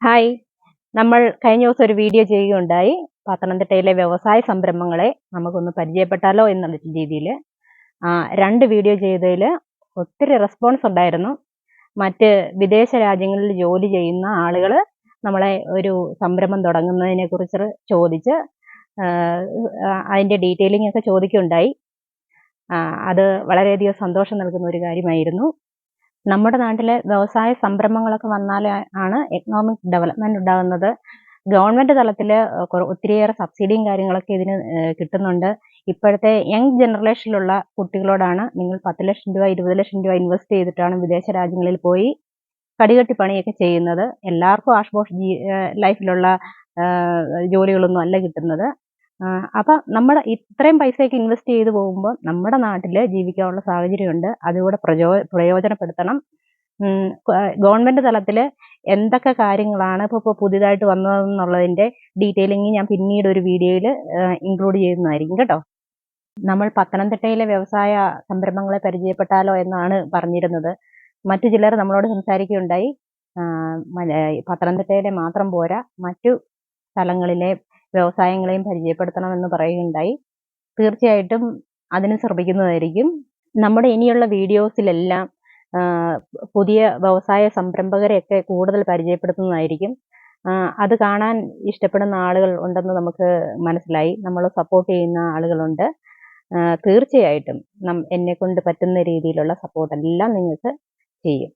Hi, നമ്മൾ കഴിഞ്ഞ ദിവസം ഒരു വീഡിയോ ചെയ്യുകയുണ്ടായി. പത്തനംതിട്ടയിലെ വ്യവസായ സംരംഭങ്ങളെ നമുക്കൊന്ന് പരിചയപ്പെട്ടാലോ എന്നുള്ള രീതിയിൽ. 2 വീഡിയോ ചെയ്തതിൽ ഒത്തിരി റെസ്പോൺസ് ഉണ്ടായിരുന്നു. മറ്റ് വിദേശ രാജ്യങ്ങളിൽ ജോലി ചെയ്യുന്ന ആളുകൾ നമ്മളെ ഒരു സംരംഭം തുടങ്ങുന്നതിനെ കുറിച്ച് ചോദിച്ച് അതിൻ്റെ ഡീറ്റെയിലിംഗ് ഒക്കെ ചോദിക്കുകയുണ്ടായി. അത് വളരെയധികം സന്തോഷം നൽകുന്ന ഒരു കാര്യമായിരുന്നു. നമ്മുടെ നാട്ടിലെ വ്യവസായ സംരംഭങ്ങളൊക്കെ വന്നാൽ ആണ് എക്കണോമിക് ഡെവലപ്മെന്റ് ഉണ്ടാകുന്നത്. ഗവൺമെന്റ് തലത്തിൽ ഒത്തിരിയേറെ സബ്സിഡിയും കാര്യങ്ങളൊക്കെ ഇതിന് കിട്ടുന്നുണ്ട്. ഇപ്പോഴത്തെ യങ് ജനറേഷനിലുള്ള കുട്ടികളോടാണ് നിങ്ങൾ 10 ലക്ഷം രൂപ 20 ലക്ഷം രൂപ ഇൻവെസ്റ്റ് ചെയ്തിട്ടാണ് വിദേശ രാജ്യങ്ങളിൽ പോയി കടികെട്ടി പണിയൊക്കെ ചെയ്യുന്നത്. എല്ലാവർക്കും ആഷ്പോഷ് ലൈഫിലുള്ള ജോലികളൊന്നും അല്ല കിട്ടുന്നത്. അപ്പം നമ്മൾ ഇത്രയും പൈസയൊക്കെ ഇൻവെസ്റ്റ് ചെയ്ത് പോകുമ്പോൾ നമ്മുടെ നാട്ടിൽ ജീവിക്കാനുള്ള സാഹചര്യമുണ്ട്. അതുകൂടെ പ്രയോജനപ്പെടുത്തണം. ഗവൺമെന്റ് തലത്തിൽ എന്തൊക്കെ കാര്യങ്ങളാണ് ഇപ്പോൾ പുതിയതായിട്ട് വന്നതെന്നുള്ളതിൻ്റെ ഡീറ്റെയിലിംഗ് ഞാൻ പിന്നീട് ഒരു വീഡിയോയിൽ ഇൻക്ലൂഡ് ചെയ്യുന്നതായിരിക്കും കേട്ടോ. നമ്മൾ പത്തനംതിട്ടയിലെ വ്യവസായ സംരംഭങ്ങളെ പരിചയപ്പെട്ടാലോ എന്നാണ് പറഞ്ഞിരുന്നത്. മറ്റു ചിലർ നമ്മളോട് സംസാരിക്കുകയുണ്ടായി. പത്തനംതിട്ടയിലെ മാത്രം പോരാ, മറ്റു സ്ഥലങ്ങളിലെ വ്യവസായങ്ങളെയും പരിചയപ്പെടുത്തണമെന്ന് പറയുകയുണ്ടായി. തീർച്ചയായിട്ടും അതിന് ശ്രമിക്കുന്നതായിരിക്കും. നമ്മുടെ ഇനിയുള്ള വീഡിയോസിലെല്ലാം പുതിയ വ്യവസായ സംരംഭകരെയൊക്കെ കൂടുതൽ പരിചയപ്പെടുത്തുന്നതായിരിക്കും. അത് കാണാൻ ഇഷ്ടപ്പെടുന്ന ആളുകൾ ഉണ്ടെന്ന് നമുക്ക് മനസ്സിലായി. നമ്മൾ സപ്പോർട്ട് ചെയ്യുന്ന ആളുകളുണ്ട്. തീർച്ചയായിട്ടും എന്നെക്കൊണ്ട് പറ്റുന്ന രീതിയിലുള്ള സപ്പോർട്ടെല്ലാം നിങ്ങൾക്ക് ചെയ്യും.